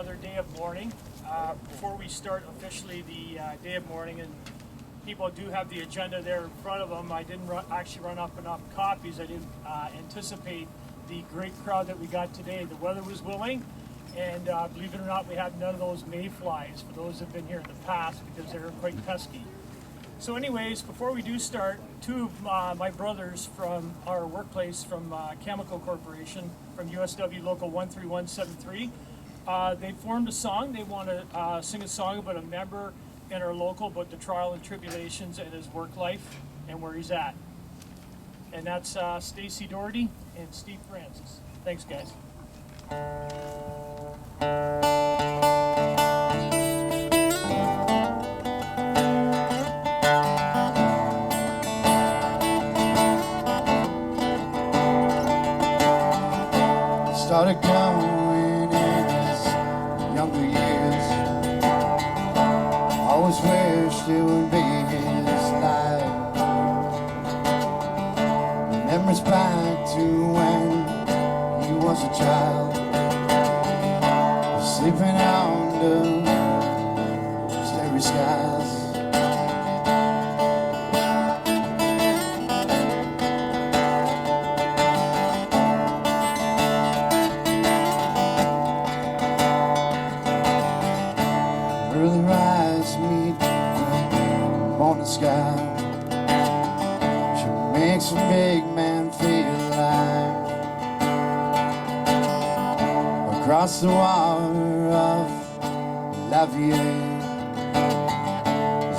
another day of mourning. Before we start officially the day of mourning, and people do have the agenda there in front of them, I didn't actually run up enough copies. I didn't anticipate the great crowd that we got today. The weather was willing, and believe it or not, we had none of those mayflies for those that have been here in the past because they're quite pesky. So anyways, before we do start, two of my brothers from our workplace from Chemical Corporation, from USW Local 13173, they formed a song. They want to sing a song about a member in our local, about the trial and tribulations in his work life and where he's at. And that's Stacey Doherty and Steve Francis. Thanks, guys. Started going in his younger years. Always wished it would be his life. Memories back to when he was a child, sleeping under starry skies. Early rise meet the morning sky. She makes a big man feel alive. Across the water of La Vieille,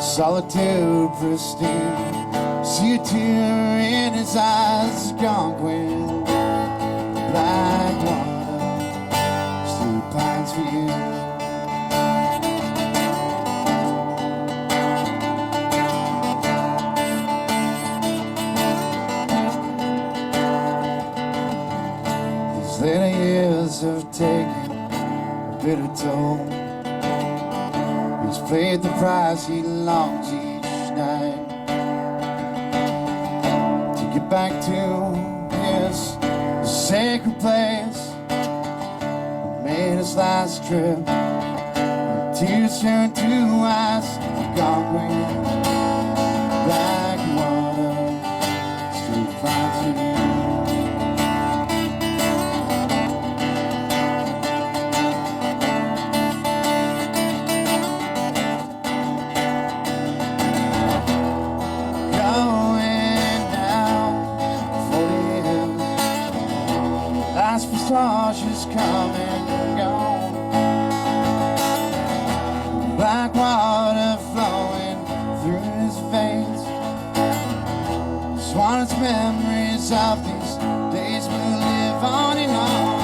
solitude pristine. See a tear in his eyes, gone wind, black water, still pines for you. Later years have taken a bitter toll. He's paid the price he longs each night to get back to his sacred place. Made his last trip, tears turned to ice. Gone wind, black water, still finds you. Is come and gone. Black water flowing through his veins. Swan's memories of these days will live on and on.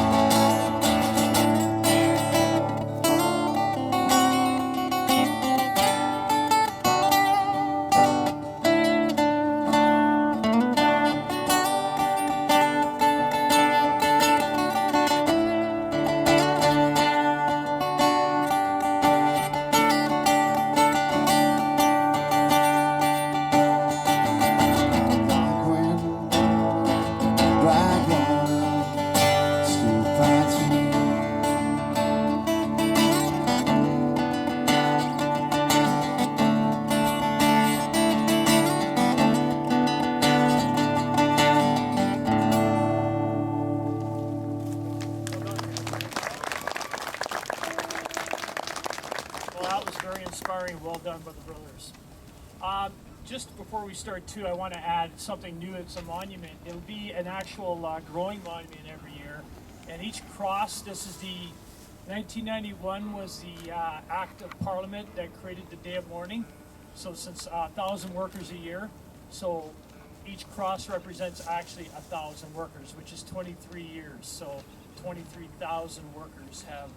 Well done by the brothers. Just before we start too, I want to add something new. It's a monument. It'll be an actual growing monument every year. And each cross, this is the 1991 was the Act of Parliament that created the Day of Mourning. So since 1,000 workers a year, so each cross represents actually 1,000 workers, which is 23 years. So 23,000 workers have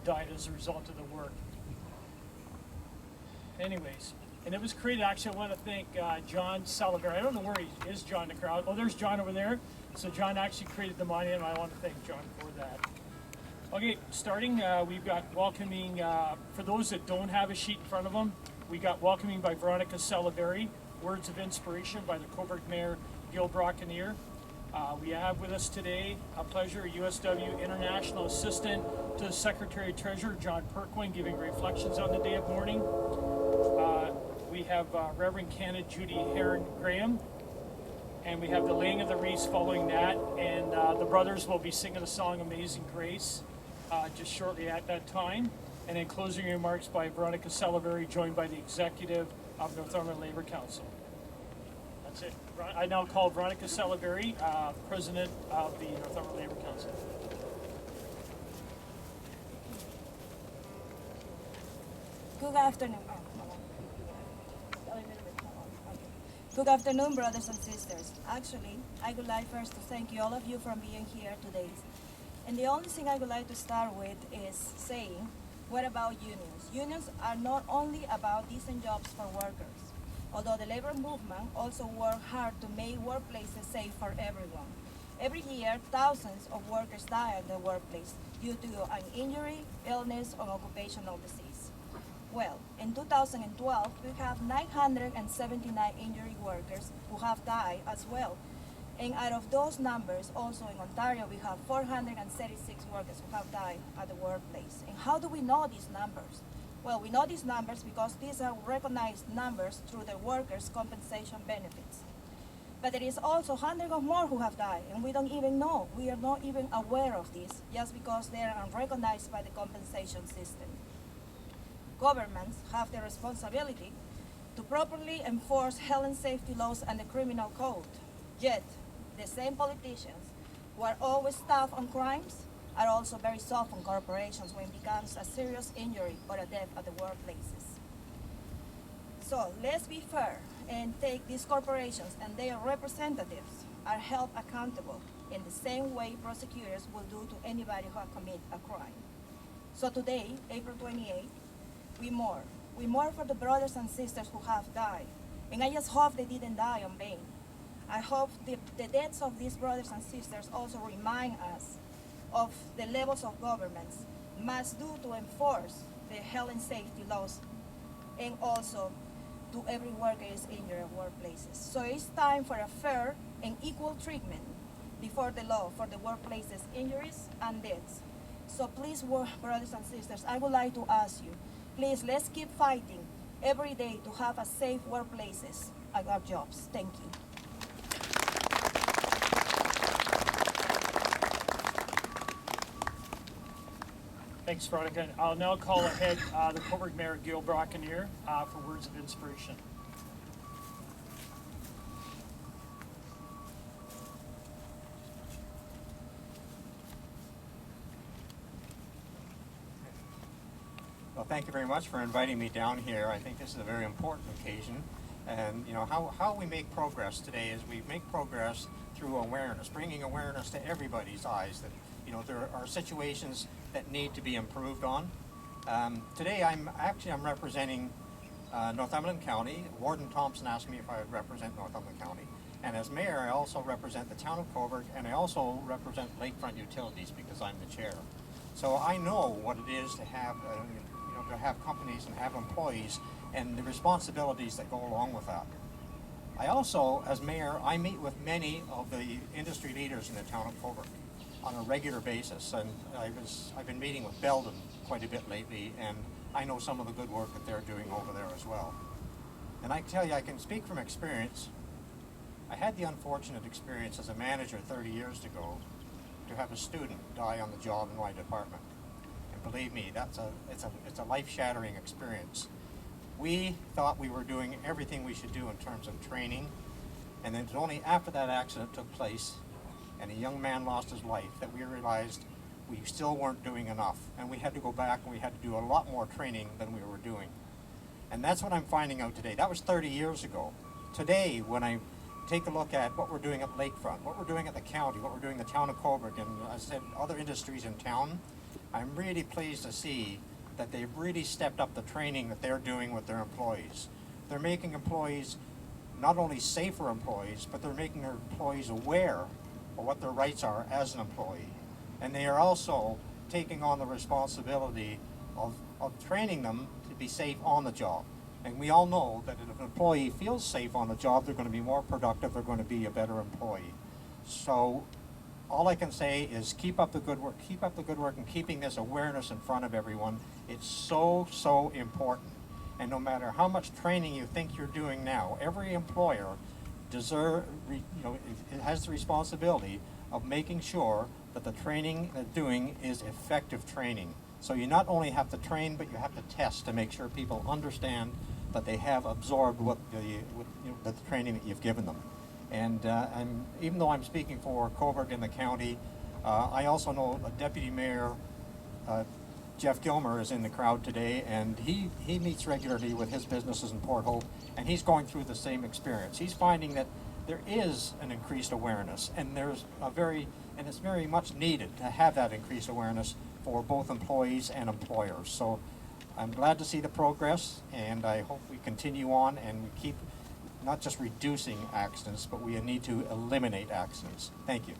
died as a result of the work. Anyways, and it was created, actually I want to thank John Saliveri. I don't know where he is, John, in the crowd. Oh, there's John over there. So John actually created the monument, and I want to thank John for that. Okay, starting, we've got welcoming, for those that don't have a sheet in front of them, we got welcoming by Veronica Saliveri, Words of Inspiration by the Coburg Mayor Gil Brockenier. We have with us today a pleasure USW International Assistant to the Secretary Treasurer John Perquin giving reflections on the day of mourning. We have Reverend Canon Judy Heron Graham, and we have the laying of the wreaths following that, and the brothers will be singing the song Amazing Grace just shortly at that time, and then closing remarks by Veronica Salaverry, joined by the executive of Northumberland Labour Council. That's it. I now call Veronica Salaverry, President of the Northumberland Labour Council. Good afternoon. Good afternoon, brothers and sisters. Actually, I would like first to thank you, all of you, for being here today. And the only thing I would like to start with is saying, what about unions? Unions are not only about decent jobs for workers, although the labor movement also works hard to make workplaces safe for everyone. Every year, thousands of workers die in the workplace due to an injury, illness, or occupational disease. Well, in 2012, we have 979 injury workers who have died as well. And out of those numbers, also in Ontario, we have 436 workers who have died at the workplace. And how do we know these numbers? Well, we know these numbers because these are recognized numbers through the workers' compensation benefits. But there is also hundreds of more who have died, and we don't even know. We are not even aware of this, just because they are unrecognized by the compensation system. Governments have the responsibility to properly enforce health and safety laws and the criminal code. Yet, the same politicians who are always tough on crimes are also very soft on corporations when it becomes a serious injury or a death at the workplaces. So let's be fair and take these corporations and their representatives are held accountable in the same way prosecutors will do to anybody who has committed a crime. So today, April 28th, we mourn. We mourn for the brothers and sisters who have died. And I just hope they didn't die in vain. I hope the deaths of these brothers and sisters also remind us of the levels of governments must do to enforce the health and safety laws, and also to every worker is injured at workplaces. So it's time for a fair and equal treatment before the law for the workplaces injuries and deaths. So please, brothers and sisters, I would like to ask you, please, let's keep fighting every day to have a safe workplaces at our jobs. Thank you. Thanks, Veronica. I'll now call ahead the Coburg Mayor, Gil Brockenier, for words of inspiration. Well, thank you very much for inviting me down here. I think this is a very important occasion. And you know, how we make progress today is we make progress through awareness, bringing awareness to everybody's eyes that, you know, there are situations that need to be improved on. Today I'm representing Northumberland County. Warden Thompson asked me if I would represent Northumberland County. And as mayor, I also represent the town of Coburg, and I also represent Lakefront Utilities because I'm the chair. So I know what it is to have, to have companies and have employees and the responsibilities that go along with that. I also, as mayor, I meet with many of the industry leaders in the town of Coburg on a regular basis, and I've been meeting with Belden quite a bit lately, and I know some of the good work that they're doing over there as well. And I can tell you, I can speak from experience. I had the unfortunate experience as a manager 30 years ago to have a student die on the job in my department. And believe me, it's a life-shattering experience. We thought we were doing everything we should do in terms of training, and then it was only after that accident took place and a young man lost his life that we realized we still weren't doing enough, and we had to go back and we had to do a lot more training than we were doing. And that's what I'm finding out today. That was 30 years ago. Today, when I take a look at what we're doing at Lakefront, what we're doing at the county, what we're doing in the town of Coburg, and as I said, other industries in town, I'm really pleased to see that they've really stepped up the training that they're doing with their employees. They're making employees not only safer employees, but they're making their employees aware of what their rights are as an employee. And they are also taking on the responsibility of training them to be safe on the job. And we all know that if an employee feels safe on the job, they're going to be more productive, they're going to be a better employee. So all I can say is keep up the good work. Keep up the good work and keeping this awareness in front of everyone. It's so, so important. And no matter how much training you think you're doing now, every employer it has the responsibility of making sure that the training they're doing is effective training. So you not only have to train, but you have to test to make sure people understand that they have absorbed the training that you've given them. And even though I'm speaking for Cobourg and the county, I also know Deputy Mayor Jeff Gilmer is in the crowd today, and he meets regularly with his businesses in Port Hope, and he's going through the same experience. He's finding that there is an increased awareness, and it's very much needed to have that increased awareness for both employees and employers. So I'm glad to see the progress, and I hope we continue on and we keep not just reducing accidents, but we need to eliminate accidents. Thank you.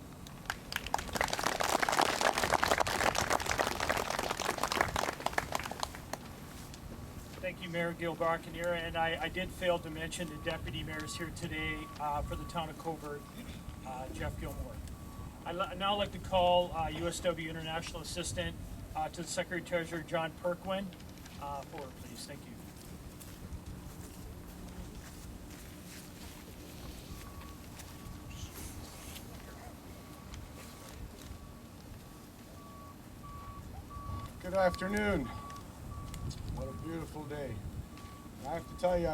Thank you, Mayor Gil Barkanier, and I did fail to mention the deputy mayors here today for the town of Cobourg, Jeff Gilmore. I'd now like to call USW International Assistant to the Secretary Treasurer John Perquin forward, please. Thank you. Good afternoon. What a beautiful day. I have to tell you,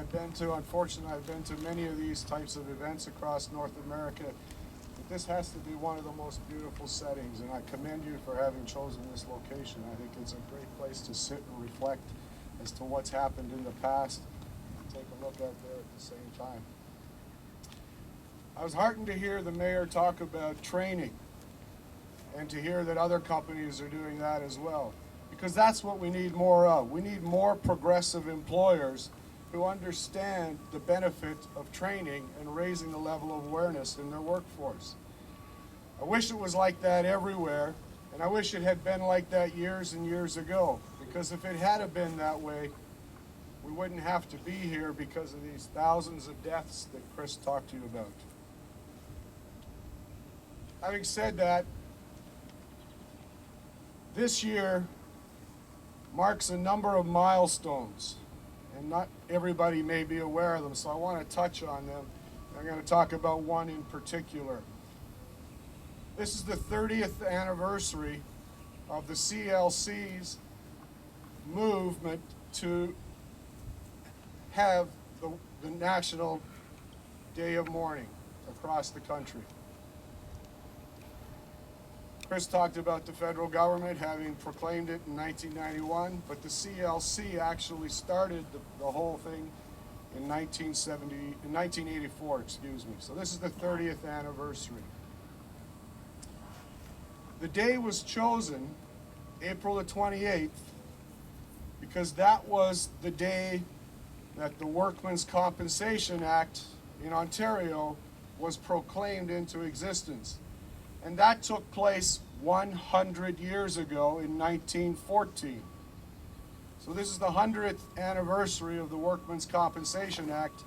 unfortunately, I've been to many of these types of events across North America, but this has to be one of the most beautiful settings, and I commend you for having chosen this location. I think it's a great place to sit and reflect as to what's happened in the past and take a look at there at the same time. I was heartened to hear the mayor talk about training and to hear that other companies are doing that as well, because that's what we need more of. We need more progressive employers who understand the benefit of training and raising the level of awareness in their workforce. I wish it was like that everywhere, and I wish it had been like that years and years ago, because if it had been that way, we wouldn't have to be here because of these thousands of deaths that Chris talked to you about. Having said that, this year marks a number of milestones, and not everybody may be aware of them, so I want to touch on them. I'm going to talk about one in particular. This is the 30th anniversary of the CLC's movement to have the National Day of Mourning across the country. Chris talked about the federal government having proclaimed it in 1991, but the CLC actually started the whole thing in 1984, excuse me. So this is the 30th anniversary. The day was chosen, April the 28th, because that was the day that the Workmen's Compensation Act in Ontario was proclaimed into existence. And that took place 100 years ago in 1914. So this is the 100th anniversary of the Workmen's Compensation Act,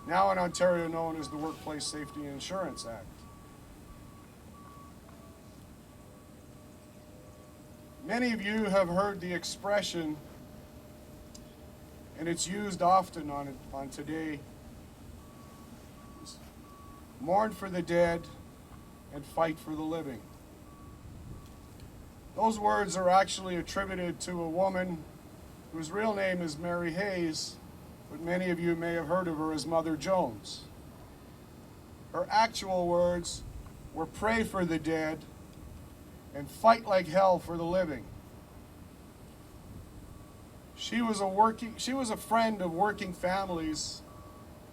now in Ontario known as the Workplace Safety and Insurance Act. Many of you have heard the expression, and it's used often on today, mourn for the dead and fight for the living. Those words are actually attributed to a woman whose real name is Mary Hayes, but many of you may have heard of her as Mother Jones. Her actual words were pray for the dead and fight like hell for the living. She was a friend of working families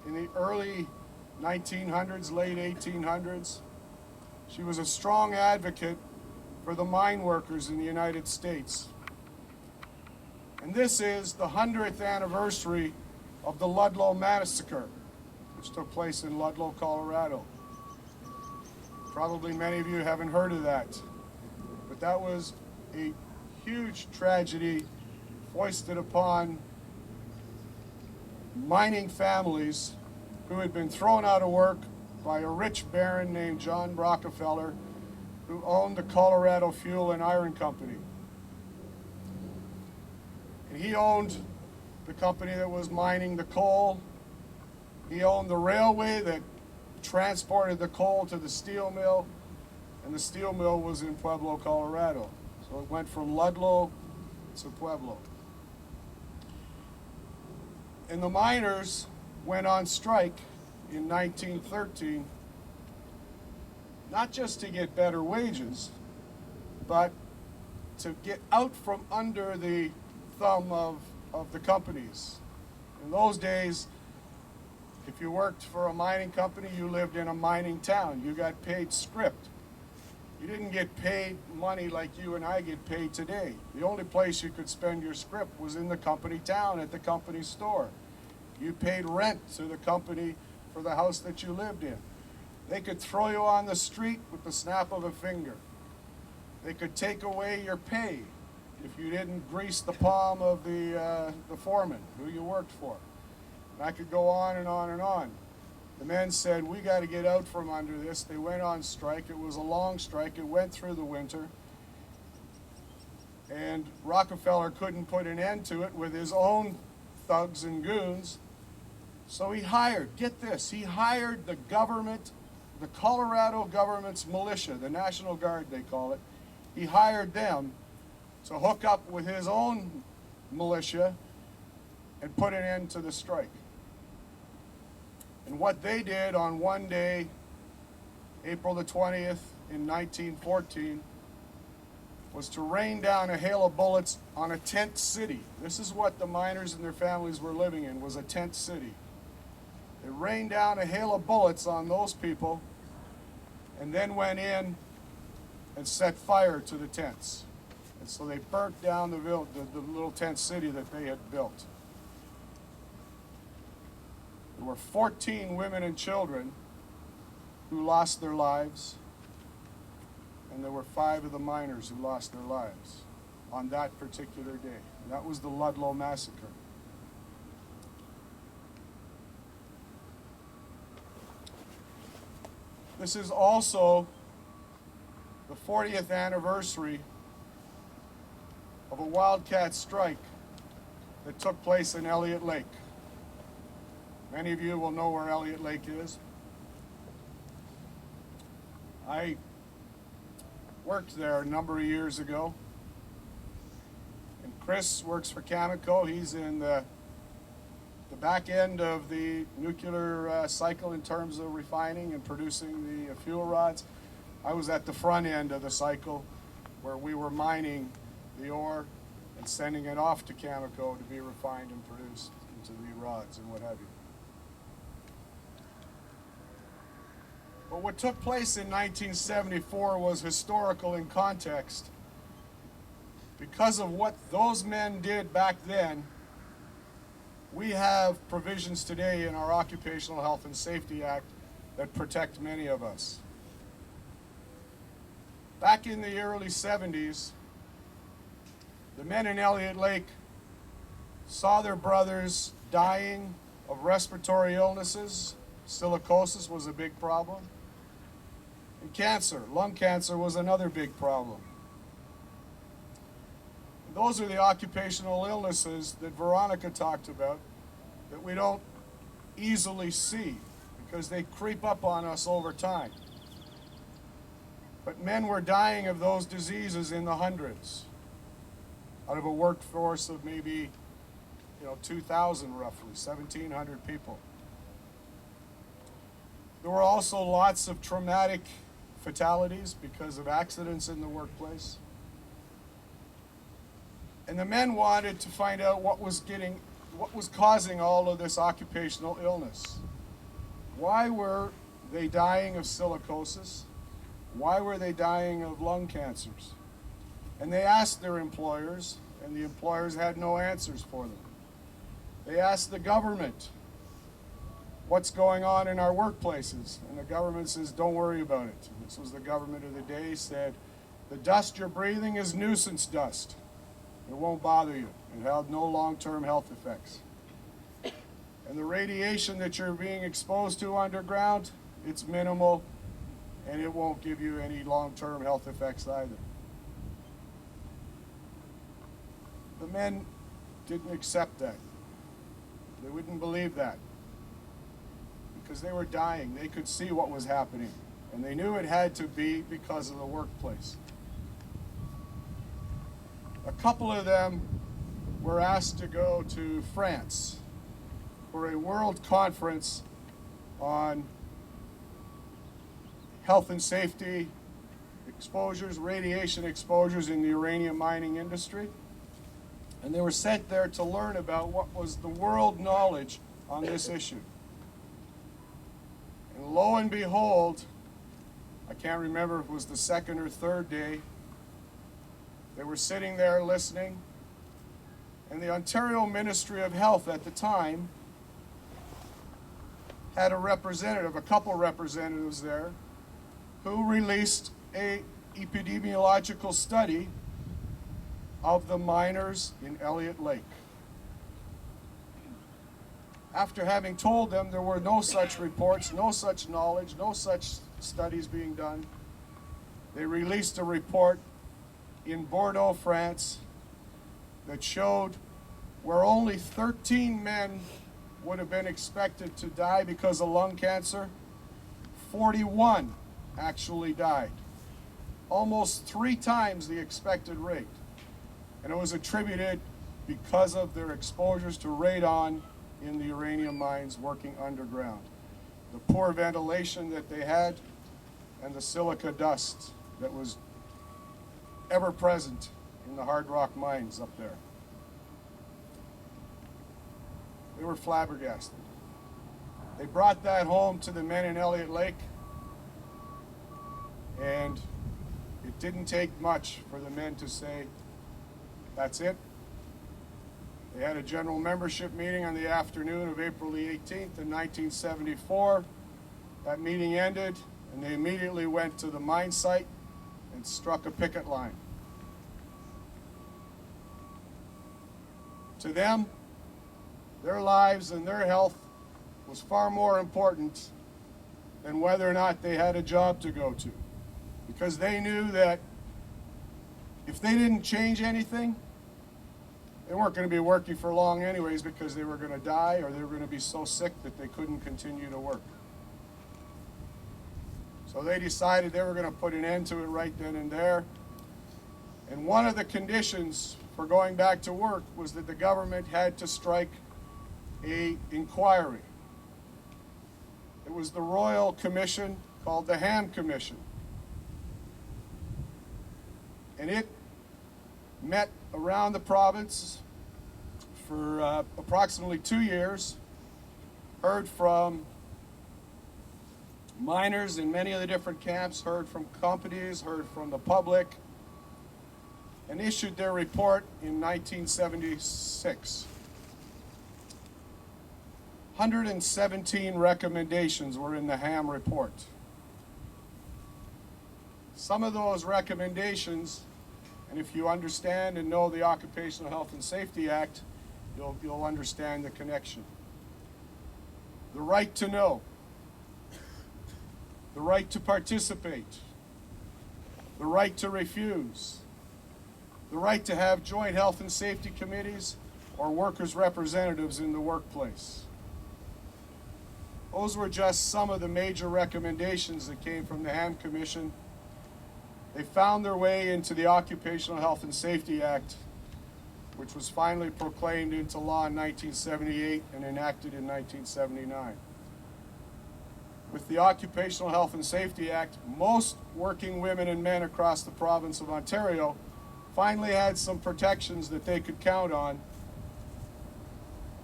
in the early 1900s, late 1800s. She was a strong advocate for the mine workers in the United States. And this is the 100th anniversary of the Ludlow Massacre, which took place in Ludlow, Colorado. Probably many of you haven't heard of that, but that was a huge tragedy foisted upon mining families who had been thrown out of work by a rich baron named John Rockefeller, who owned the Colorado Fuel and Iron Company. And he owned the company that was mining the coal. He owned the railway that transported the coal to the steel mill, and the steel mill was in Pueblo, Colorado. So it went from Ludlow to Pueblo. And the miners went on strike in 1913, not just to get better wages, but to get out from under the thumb of the companies. In those days, if you worked for a mining company, you lived in a mining town. You got paid scrip. You didn't get paid money like you and I get paid today. The only place you could spend your scrip was in the company town at the company store. You paid rent to the company for the house that you lived in. They could throw you on the street with the snap of a finger. They could take away your pay if you didn't grease the palm of the foreman who you worked for. And I could go on and on and on. The men said, we got to get out from under this. They went on strike. It was a long strike. It went through the winter. And Rockefeller couldn't put an end to it with his own thugs and goons. So he hired, get this, he hired the government, the Colorado government's militia, the National Guard they call it. He hired them to hook up with his own militia and put an end to the strike. And what they did on one day, April the 20th in 1914, was to rain down a hail of bullets on a tent city. This is what the miners and their families were living in, was a tent city. They rained down a hail of bullets on those people and then went in and set fire to the tents. And so they burnt down the little tent city that they had built. There were 14 women and children who lost their lives, and there were 5 of the miners who lost their lives on that particular day. And that was the Ludlow Massacre. This is also the 40th anniversary of a wildcat strike that took place in Elliott Lake. Many of you will know where Elliott Lake is. I worked there a number of years ago. And Chris works for Cameco. He's in the back end of the nuclear cycle in terms of refining and producing the fuel rods. I was at the front end of the cycle where we were mining the ore and sending it off to Cameco to be refined and produced into the rods and what have you. But what took place in 1974 was historical in context. Because of what those men did back then, we have provisions today in our Occupational Health and Safety Act that protect many of us. Back in the early 70s, the men in Elliott Lake saw their brothers dying of respiratory illnesses. Silicosis was a big problem. And cancer, lung cancer, was another big problem. Those are the occupational illnesses that Veronica talked about that we don't easily see because they creep up on us over time. But men were dying of those diseases in the hundreds out of a workforce of maybe 2,000 roughly, 1,700 people. There were also lots of traumatic fatalities because of accidents in the workplace. And the men wanted to find out what was causing all of this occupational illness. Why were they dying of silicosis? Why were they dying of lung cancers? And they asked their employers, and the employers had no answers for them. They asked the government, what's going on in our workplaces? And the government says, don't worry about it. This was the government of the day, said, the dust you're breathing is nuisance dust. It won't bother you. It had no long-term health effects. And the radiation that you're being exposed to underground, it's minimal, and it won't give you any long-term health effects either. The men didn't accept that. They wouldn't believe that because they were dying. They could see what was happening, and they knew it had to be because of the workplace. A couple of them were asked to go to France for a world conference on health and safety exposures, radiation exposures in the uranium mining industry. And they were sent there to learn about what was the world knowledge on this issue. And lo and behold, I can't remember if it was the second or third day, they were sitting there listening, and the Ontario Ministry of Health at the time had a representative, a couple representatives there, who released a epidemiological study of the miners in Elliott Lake. After having told them there were no such reports, no such knowledge, no such studies being done, they released a report in Bordeaux, France, that showed where only 13 men would have been expected to die because of lung cancer, 41 actually died. Almost 3 times the expected rate. And it was attributed because of their exposures to radon in the uranium mines working underground. The poor ventilation that they had and the silica dust that was ever present in the hard rock mines up there. They were flabbergasted. They brought that home to the men in Elliott Lake, and it didn't take much for the men to say, that's it. They had a general membership meeting on the afternoon of April the 18th in 1974. That meeting ended, and they immediately went to the mine site and struck a picket line. To them, their lives and their health was far more important than whether or not they had a job to go to, because they knew that if they didn't change anything, they weren't going to be working for long anyways, because they were going to die or they were going to be so sick that they couldn't continue to work. So they decided they were going to put an end to it right then and there. And one of the conditions for going back to work was that the government had to strike an inquiry. It was the Royal Commission called the Ham Commission. And it met around the province for approximately 2 years, heard from miners in many of the different camps, heard from companies, heard from the public, and issued their report in 1976. 117 recommendations were in the Ham report. Some of those recommendations, and if you understand and know the Occupational Health and Safety Act, you'll understand the connection. The right to know, the right to participate, the right to refuse, the right to have joint health and safety committees or workers' representatives in the workplace. Those were just some of the major recommendations that came from the Ham Commission. They found their way into the Occupational Health and Safety Act, which was finally proclaimed into law in 1978 and enacted in 1979. With the Occupational Health and Safety Act, most working women and men across the province of Ontario finally had some protections that they could count on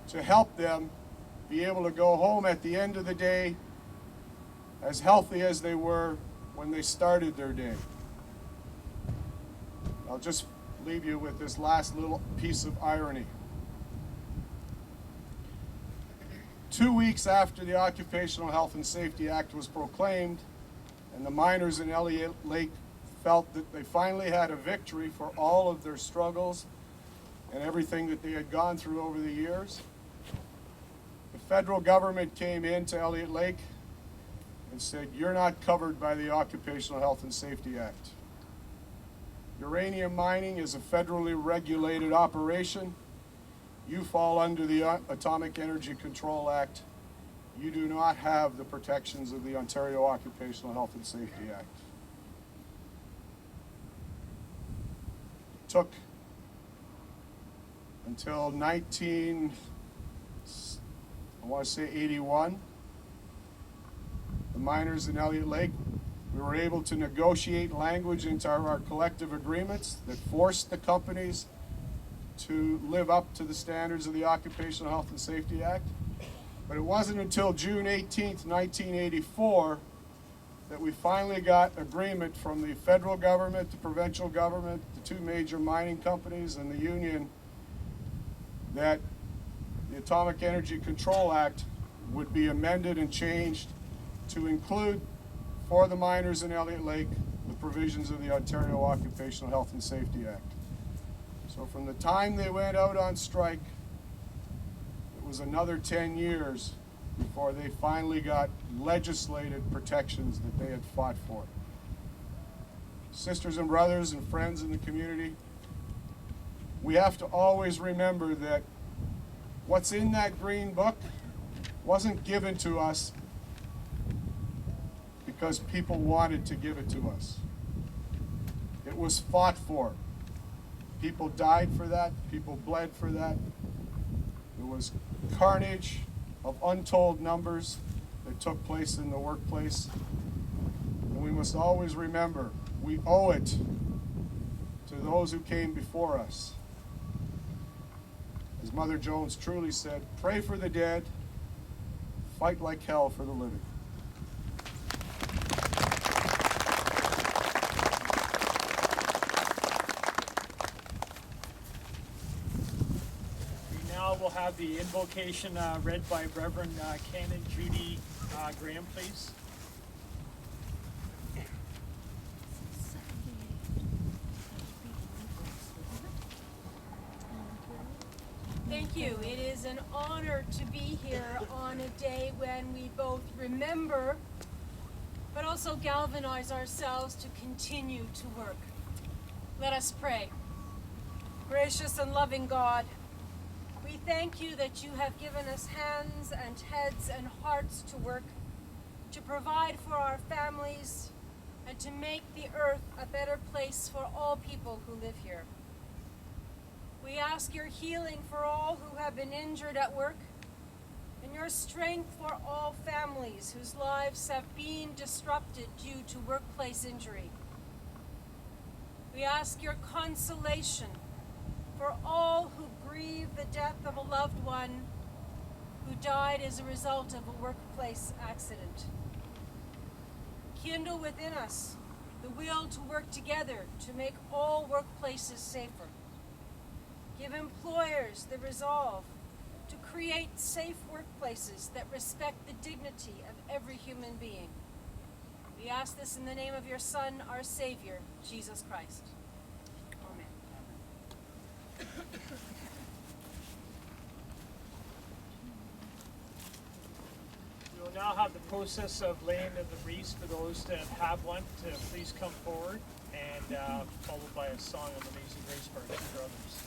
to help them be able to go home at the end of the day as healthy as they were when they started their day. I'll just leave you with this last little piece of irony. 2 weeks after the Occupational Health and Safety Act was proclaimed, and the miners in Elliott Lake felt that they finally had a victory for all of their struggles and everything that they had gone through over the years, the federal government came into Elliott Lake and said, "You're not covered by the Occupational Health and Safety Act. Uranium mining is a federally regulated operation. You fall under the Atomic Energy Control Act. You do not have the protections of the Ontario Occupational Health and Safety Act." It took until 81, the miners in Elliott Lake, we were able to negotiate language into our collective agreements that forced the companies to live up to the standards of the Occupational Health and Safety Act. But it wasn't until June 18th, 1984, that we finally got agreement from the federal government, the provincial government, the two major mining companies, and the union that the Atomic Energy Control Act would be amended and changed to include, for the miners in Elliott Lake, the provisions of the Ontario Occupational Health and Safety Act. So from the time they went out on strike, it was another 10 years before they finally got legislated protections that they had fought for. Sisters and brothers and friends in the community, we have to always remember that what's in that green book wasn't given to us because people wanted to give it to us. It was fought for. People died for that. People bled for that. There was carnage of untold numbers that took place in the workplace. And we must always remember, we owe it to those who came before us. As Mother Jones truly said, pray for the dead, fight like hell for the living. We now will have the invocation read by Reverend Canon Judy Graham, please. Thank you. It is an honor to be here on a day when we both remember, but also galvanize ourselves to continue to work. Let us pray. Gracious and loving God, we thank you that you have given us hands and heads and hearts to work, to provide for our families, and to make the earth a better place for all people who live here. We ask your healing for all who have been injured at work, and your strength for all families whose lives have been disrupted due to workplace injury. We ask your consolation for all who grieve the death of a loved one who died as a result of a workplace accident. Kindle within us the will to work together to make all workplaces safer. Give employers the resolve to create safe workplaces that respect the dignity of every human being. We ask this in the name of your Son, our Savior, Jesus Christ. Amen. We will now have the process of laying of the wreaths for those that have one to please come forward, and followed by a song of Amazing Grace by our two brothers.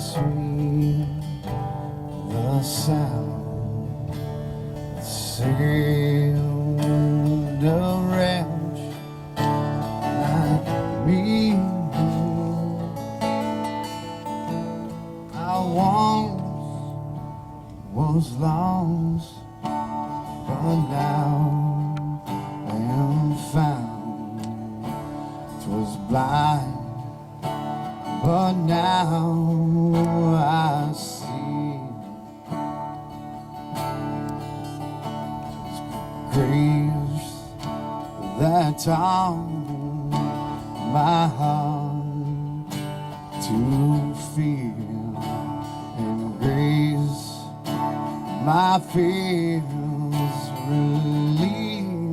sweet the sound sailed a wretch like me. I once was lost, but now am found. 'Twas blind, but now I see. 'Twas grace that taught my heart to feel, and grace my fears relieve.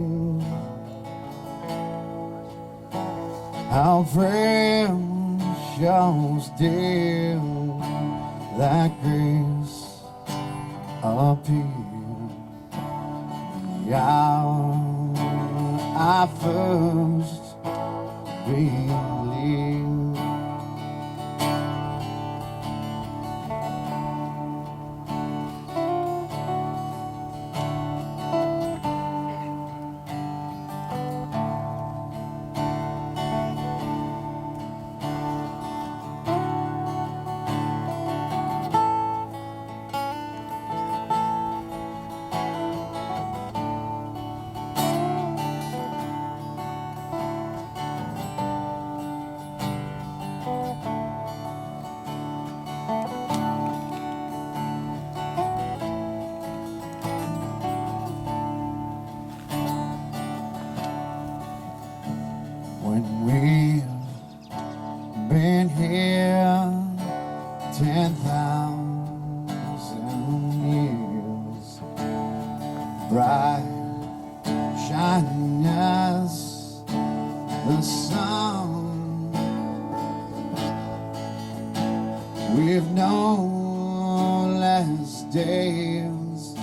How precious dear that grace appeared the hour I first believed. When we've been here 10,000 years, bright shining as the sun, we've known less days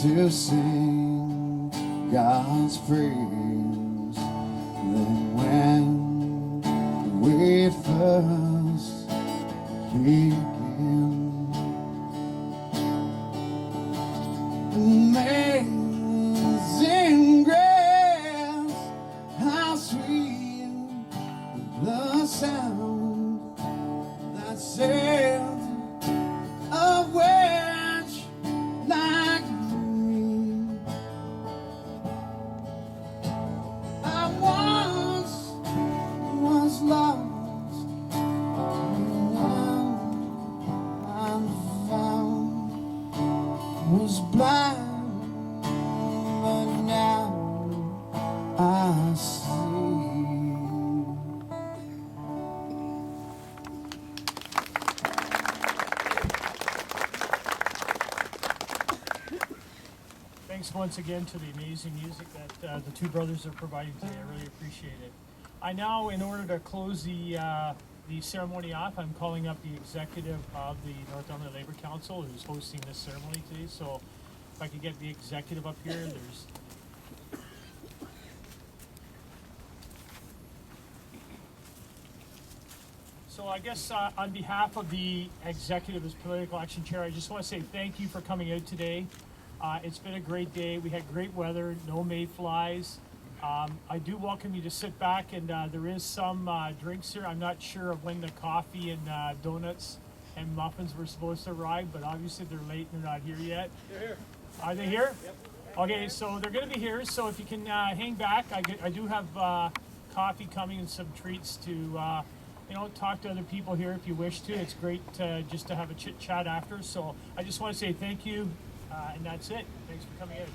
to sing God's praise than when we first begin. Amazing grace, how sweet the sound that saved a wretch like me. I once was lost, now I'm found. Was blind, but now I see. Thanks once again to the amazing music that the two brothers are providing today. I really appreciate it. I now, in order to close the ceremony off, I'm calling up the executive of the Northumberland Labour Council, who's hosting this ceremony today. So if I could get the executive up here, there's... So I guess on behalf of the executive as political action chair, I just want to say thank you for coming out today. It's been a great day. We had great weather, no mayflies. I do welcome you to sit back, and there is some drinks here. I'm not sure of when the coffee and donuts and muffins were supposed to arrive, but obviously they're late and they're not here yet. They're here. Are they here? Yep. Okay, so they're going to be here. So if you can hang back, I do have coffee coming and some treats to talk to other people here if you wish to. It's great just to have a chit chat after. So I just want to say thank you, and that's it. Thanks for coming in.